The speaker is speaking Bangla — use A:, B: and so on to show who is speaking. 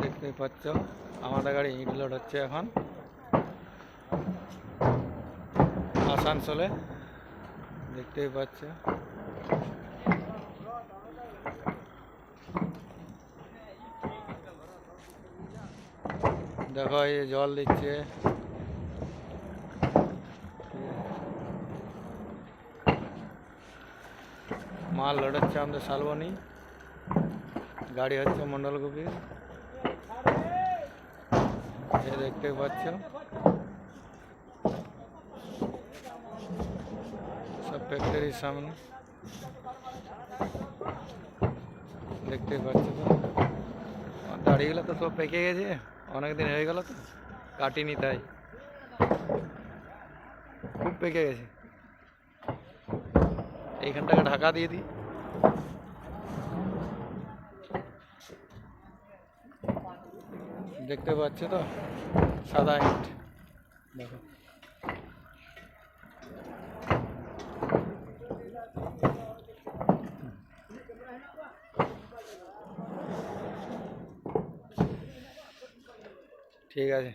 A: দেখতেই পাচ্ছ আমাদের গাড়ি ইট লোড হচ্ছে এখন আসানসোলে। দেখতেই পাচ্ছ দেখো এই জল দিচ্ছে। মাল লোড হচ্ছে আমাদের শালবনি, গাড়ি হচ্ছে মন্ডলগুপি। দেখতে পাচ্ছ সব ফ্যাক্টরির সামনে, দেখতে পাচ্ছ তো। দাড়িগুলো তো সব পেকে গেছে, অনেকদিন হয়ে গেল তো কাটিনি, তাই খুব পেকে গেছে। এইখানটাকে ঢাকা দিয়ে দিই। দেখতে পাচ্ছ তো সাদা ইট, দেখো। ঠিক আছে।